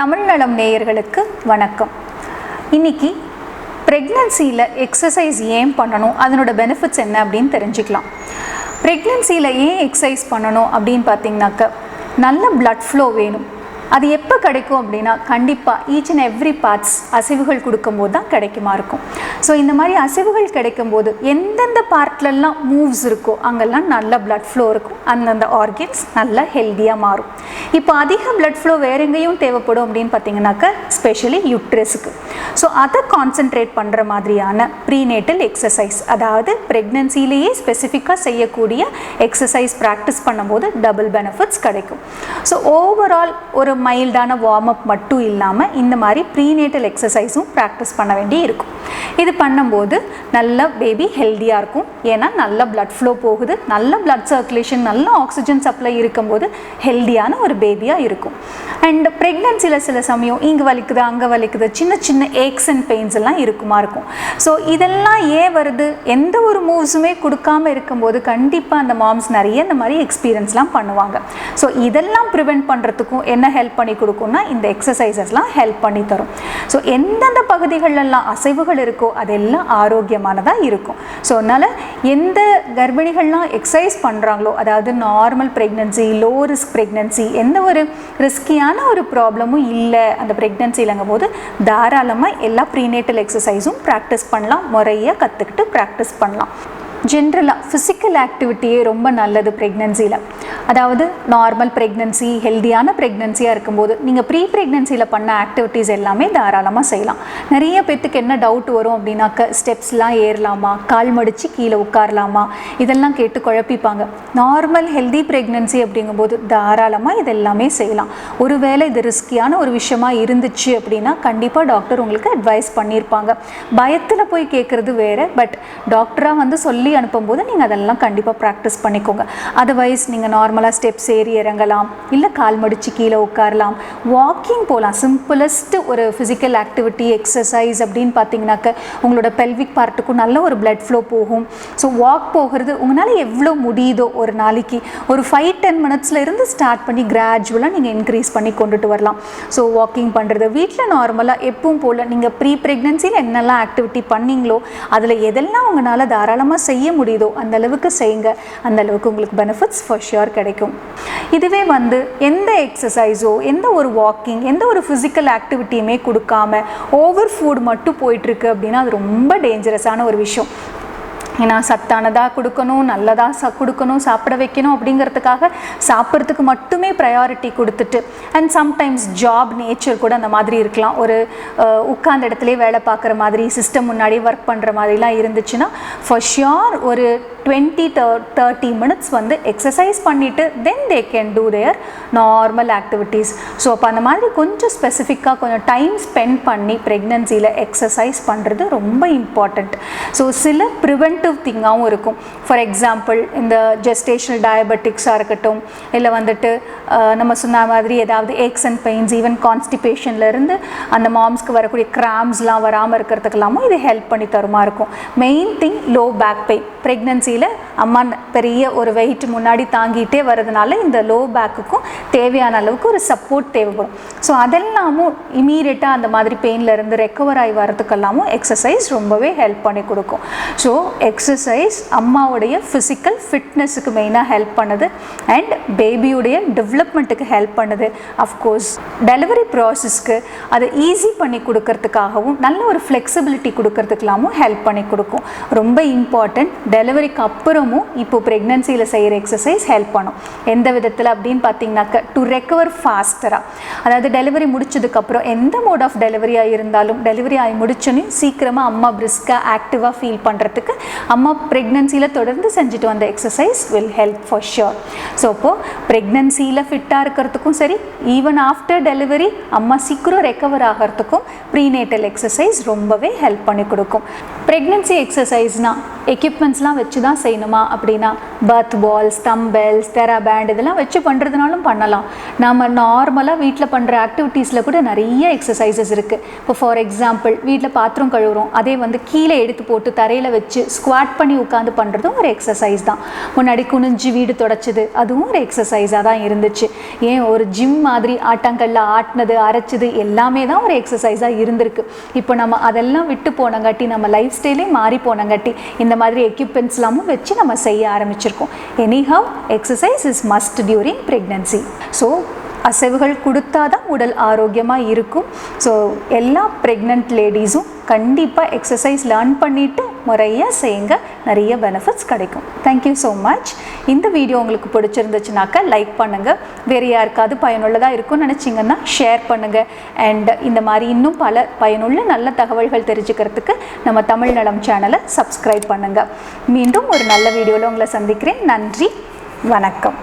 தமிழ் நலம் நேயர்களுக்கு வணக்கம். இன்னைக்கு பிரெக்னன்சியில் எக்ஸசைஸ் ஏன் பண்ணணும், அதனோட பெனிஃபிட்ஸ் என்ன அப்படின்னு தெரிஞ்சுக்கலாம். பிரெக்னன்சியில் ஏன் எக்ஸசைஸ் பண்ணணும் அப்படின்னு பார்த்தீங்கன்னாக்க, நல்ல பிளட் ஃப்ளோ வேணும். அது எப்போ கிடைக்கும் அப்படின்னா, கண்டிப்பாக ஈச் அண்ட் எவ்ரி பார்ட்ஸ் அசைவுகள் கொடுக்கும்போது தான் கிடைக்குமா இருக்கும். ஸோ இந்த மாதிரி அசைவுகள் கிடைக்கும்போது எந்தெந்த பார்ட்லெல்லாம் மூவ்ஸ் இருக்கோ அங்கெல்லாம் நல்ல பிளட் ஃப்ளோ இருக்கும், அந்தந்த ஆர்கன்ஸ் நல்லா ஹெல்த்தியாக மாறும். இப்போ அதிக பிளட் ஃப்ளோ வேற எங்கேயும் தேவைப்படும் அப்படின்னு பார்த்தீங்கன்னாக்க, ஸ்பெஷலி யூட்ரஸுக்கு. ஸோ அதை கான்சென்ட்ரேட் பண்ணுற மாதிரியான ப்ரீநேட்டல் எக்ஸசைஸ், அதாவது ப்ரெக்னன்சிலேயே ஸ்பெசிஃபிக்காக செய்யக்கூடிய எக்ஸசைஸ் ப்ராக்டிஸ் பண்ணும்போது டபுள் பெனிஃபிட்ஸ் கிடைக்கும். ஸோ ஓவரால் ஒரு மைல்டான வார்ம் அப் மட்டும் இல்லாமல் இந்த மாதிரி ப்ரீநேட்டல் எக்ஸசைஸும் ப்ராக்டிஸ் பண்ண வேண்டி இருக்கும். இது பண்ணும்போது நல்ல பேபி ஹெல்த்தியாக இருக்கும். ஏன்னா நல்ல பிளட் ஃப்ளோ போகுது, நல்ல பிளட் சர்க்குலேஷன், நல்ல ஆக்சிஜன் சப்ளை இருக்கும்போது ஹெல்த்தியான ஒரு பேபியாக இருக்கும். அண்ட் ப்ரெக்னன்சியில் சில சமயம் இங்கே வலிக்குது அங்கே வலிக்குது, சின்ன சின்ன ஏக்ஸ் அண்ட் பெயின்ஸ் எல்லாம் இருக்கும். ஸோ இதெல்லாம் ஏன் வருது, எந்த ஒரு மூவ்ஸுமே கொடுக்காமல் இருக்கும்போது கண்டிப்பாக அந்த மாம்ஸ் நிறைய இந்த மாதிரி எக்ஸ்பீரியன்ஸ்லாம் பண்ணுவாங்க. ஸோ இதெல்லாம் ப்ரிவெண்ட் பண்ணுறதுக்கும் என்ன ஹெல்ப் பண்ணி கொடுக்கும்னா, இந்த எக்ஸசைசஸ்லாம் ஹெல்ப் பண்ணி தரும். ஸோ எந்தெந்த பகுதிகளெல்லாம் அசைவுகள் இருக்கோ அதெல்லாம் ஆரோக்கியமானதாக இருக்கும். ஸோ அதனால் எந்த கர்ப்பிணிகள்லாம் எக்ஸசைஸ் பண்ணுறாங்களோ, அதாவது normal pregnancy, low risk pregnancy, எந்த ஒரு ரிஸ்கியான ஒரு ப்ராப்ளமும் இல்லை அந்த ப்ரெக்னன்சிலங்கும் போது தாராளமாக எல்லா ப்ரீநேட்டல் எக்ஸசைஸும் ப்ராக்டிஸ் பண்ணலாம், முறையாக கற்றுக்கிட்டு ப்ராக்டிஸ் பண்ணலாம். ஜென்ரலாக ஃபிசிக்கல் ஆக்டிவிட்டியே ரொம்ப நல்லது ப்ரெக்னன்சியில். அதாவது நார்மல் ப்ரெக்னன்சி, ஹெல்த்தியான ப்ரெக்னன்சியாக இருக்கும்போது நீங்கள் ப்ரீ ப்ரெக்னன்சியில் பண்ண ஆக்டிவிட்டீஸ் எல்லாமே தாராளமாக செய்யலாம். நிறைய பேத்துக்கு என்ன டவுட் வரும் அப்படின்னாக்க, ஸ்டெப்ஸ்லாம் ஏறலாமா, கால் மடித்து கீழே உட்காரலாமா, இதெல்லாம் கேட்டு குழப்பிப்பாங்க. நார்மல் ஹெல்தி ப்ரெக்னன்சி அப்படிங்கும்போது தாராளமாக இதெல்லாமே செய்யலாம். ஒருவேளை இது ரிஸ்கியான ஒரு விஷயமா இருந்துச்சு அப்படின்னா கண்டிப்பாக டாக்டர் உங்களுக்கு அட்வைஸ் பண்ணியிருப்பாங்க. பயத்தில் போய் கேட்குறது வேறு, பட் டாக்டராக வந்து சொல்லி அனுப்பும்போது நீங்கள் அதெல்லாம் கண்டிப்பாக ப்ராக்டிஸ் பண்ணிக்கோங்க. அதர்வைஸ் நீங்கள் நார்மலாக ஸ்டெப்ஸ் ஏறி இறங்கலாம், இல்லை கால் மடித்து கீழே உட்காரலாம், வாக்கிங் போகலாம். சிம்பிளஸ்ட்டு ஒரு ஃபிசிக்கல் ஆக்டிவிட்டி எக்ஸசைஸ் அப்படின்னு பார்த்தீங்கன்னாக்க உங்களோட பெல்விக் பார்ட்டுக்கும் நல்ல ஒரு பிளட் ஃப்ளோ போகும். ஸோ வாக் போகிறது உங்களால் எவ்வளோ முடியுதோ ஒரு நாளைக்கு ஒரு 5-10 மினிட்ஸில் இருந்து ஸ்டார்ட் பண்ணி கிராஜுவலாக நீங்கள் இன்க்ரீஸ் பண்ணி கொண்டுட்டு வரலாம். ஸோ வாக்கிங் பண்ணுறது வீட்டில் நார்மலாக எப்பவும் போல் நீங்கள் ப்ரீ ப்ரெக்னன்சியில் என்னெல்லாம் ஆக்டிவிட்டி பண்ணீங்களோ அதில் எதெல்லாம் உங்களால் தாராளமாக செய்ய முடியுதோ அந்த அளவுக்கு செய்யுங்க. அந்த அளவுக்கு உங்களுக்கு பெனிஃபிட்ஸ் ஃபார் ஷுர் கிடைக்கும். இதுவே வந்து எந்த எக்ஸசைஸோ, எந்த ஒரு வாக்கிங், எந்த ஒரு ஃபிசிக்கல் ஆக்டிவிட்டியுமே கொடுக்காம ஓவர் ஃபுட் மட்டும் போயிட்டுருக்கு அப்படின்னா அது ரொம்ப டேஞ்சரஸான ஒரு விஷயம். ஏன்னா சத்தானதாக கொடுக்கணும், நல்லதாக கொடுக்கணும், சாப்பிட வைக்கணும் அப்படிங்கிறதுக்காக சாப்பிட்றதுக்கு மட்டுமே ப்ரையாரிட்டி கொடுத்துட்டு, அண்ட் சம்டைம்ஸ் ஜாப் நேச்சர் கூட அந்த மாதிரி இருக்கலாம். ஒரு உட்கார்ந்த இடத்துல வேலை பார்க்குற மாதிரி, சிஸ்டம் முன்னாடி ஒர்க் பண்ணுற மாதிரிலாம் இருந்துச்சுன்னா ஃபார் ஷியோர் ஒரு 20-30 மினிட்ஸ் வந்து எக்ஸசைஸ் பண்ணிவிட்டு then they can do their normal activities. So அப்போ அந்த மாதிரி கொஞ்சம் ஸ்பெசிஃபிக்காக கொஞ்சம் டைம் ஸ்பெண்ட் பண்ணி ப்ரெக்னன்சியில் எக்ஸசைஸ் பண்ணுறது ரொம்ப இம்பார்ட்டண்ட். ஸோ சில ப்ரிவென்டிவ் திங்காகவும் இருக்கும். ஃபார் எக்ஸாம்பிள் இந்த ஜெஸ்டேஷனல் டயபெட்டிக்ஸாக இருக்கட்டும், இல்லை வந்துட்டு நம்ம சொன்ன மாதிரி ஏதாவது ஏக்ஸ் அண்ட் பெயின்ஸ், ஈவன் கான்ஸ்டிபேஷன்லேருந்து அந்த மாம்ஸ்க்கு வரக்கூடிய கிராம்ஸ்லாம் வராமல் இருக்கிறதுக்கெல்லாமும் இது ஹெல்ப் பண்ணி தருமா இருக்கும். Main thing low back pain. ப்ரெக்னன்சியில் அம்மா பெரிய ஒரு வெயிட் முன்னாடி தாங்கிட்டே வரதுனால இந்த லோ பேக்குக்கும் தேவையான அளவுக்கு ஒரு சப்போர்ட் தேவைப்படும். ஸோ அதெல்லாமும் இமீடியட்டாக அந்த மாதிரி பெயின்லேருந்து ரெக்கவர் ஆகி வரதுக்கெல்லாமும் எக்ஸசைஸ் ரொம்பவே ஹெல்ப் பண்ணி கொடுக்கும். ஸோ எக்ஸசைஸ் அம்மாவுடைய ஃபிசிக்கல் ஃபிட்னஸுக்கு மெயினாக ஹெல்ப் பண்ணுது, அண்ட் பேபியுடைய டெவலப்மெண்ட்டுக்கு ஹெல்ப் பண்ணுது. அஃப்கோர்ஸ் டெலிவரி ப்ராசஸ்க்கு அதை ஈஸி பண்ணி கொடுக்கறதுக்காகவும் நல்ல ஒரு ஃப்ளெக்சிபிலிட்டி கொடுக்கறதுக்கெல்லாமும் ஹெல்ப் பண்ணி கொடுக்கும். ரொம்ப இம்பார்ட்டண்ட். டெலிவரிக்கு அப்புறமும் இப்போ ப்ரெக்னன்சியில் செய்கிற எக்ஸசைஸ் ஹெல்ப் பண்ணும். எந்த விதத்தில் அப்படின்னு பார்த்தீங்கன்னாக்க, டு ரெக்கவர் ஃபாஸ்டராக. அதாவது டெலிவரி முடிச்சதுக்கப்புறம் எந்த மோட் ஆஃப் டெலிவரியாக இருந்தாலும் டெலிவரி ஆகி முடிச்சோன்னே சீக்கிரமாக அம்மா பிரிஸ்காக ஆக்டிவாக ஃபீல் பண்ணுறதுக்கு அம்மா ப்ரெக்னன்சியில் தொடர்ந்து செஞ்சுட்டு வந்த exercise will help for sure. So அப்போது ப்ரெக்னன்சியில் ஃபிட்டாக இருக்கிறதுக்கும் சரி, ஈவன் ஆஃப்டர் டெலிவரி அம்மா சீக்கிரம் ரெக்கவர் ஆகிறதுக்கும் ப்ரீநேட்டல் எக்ஸசைஸ் ரொம்பவே ஹெல்ப் பண்ணி கொடுக்கும். ப்ரெக்னன்சி எக்ஸசைஸ்னால் எக்யூப்மெண்ட்ஸ்லாம் வச்சு தான் செய்யணுமா அப்படின்னா பர்த் பால்ஸ், தம்பெல்ஸ், தெராபேண்ட் இதெல்லாம் வச்சு பண்ணுறதுனாலும் பண்ணலாம். நம்ம நார்மலாக வீட்டில் பண்ணுற ஆக்டிவிட்டீஸில் கூட நிறைய எக்ஸசைசஸ் இருக்குது. இப்போ ஃபார் எக்ஸாம்பிள் வீட்டில் பாத்திரம் கழுவுறோம், அதே வந்து கீழே எடுத்து போட்டு தரையில் வச்சு ஸ்குவாட் பண்ணி உட்காந்து பண்ணுறதும் ஒரு எக்ஸசைஸ் தான். முன்னாடி குனிஞ்சு வீடு தொடச்சது அதுவும் ஒரு எக்ஸசைஸாக தான் இருந்துச்சு. ஏன் ஒரு ஜிம் மாதிரி ஆட்டாங்கல்ல ஆட்டினது அரைச்சது எல்லாமே தான் ஒரு எக்ஸசைஸாக இருந்திருக்கு. இப்போ நம்ம அதெல்லாம் விட்டு போனங்காட்டி நம்ம லைஃப் ஸ்டைலே மாறி போனங்காட்டி இந்த மாதிரி எக்யூப்மெண்ட்ஸ்லாமும் வச்சு நம்ம செய்ய ஆரம்பிச்சிருக்கோம். Anyhow exercise is must during pregnancy. So அசைவுகள் கொடுத்தா தான் உடல் ஆரோக்கியமாக இருக்கும். ஸோ எல்லா ப்ரெக்னென்ட் லேடிஸும் கண்டிப்பாக எக்ஸசைஸ் லேர்ன் பண்ணிவிட்டு முறையாக செய்யுங்க, நிறைய பெனிஃபிட்ஸ் கிடைக்கும். Thank you so much. இந்த வீடியோ உங்களுக்கு பிடிச்சிருந்துச்சுனாக்கா லைக் பண்ணுங்கள், வேறு யாருக்காவது பயனுள்ளதாக இருக்கும்னு நினச்சிங்கன்னா ஷேர் பண்ணுங்கள். அண்ட் இந்த மாதிரி இன்னும் பல பயனுள்ள நல்ல தகவல்கள் தெரிஞ்சுக்கிறதுக்கு நம்ம தமிழ் நலம் சேனலை சப்ஸ்கிரைப் பண்ணுங்கள். மீண்டும் ஒரு நல்ல வீடியோவில் உங்களை சந்திக்கிறேன். நன்றி, வணக்கம்.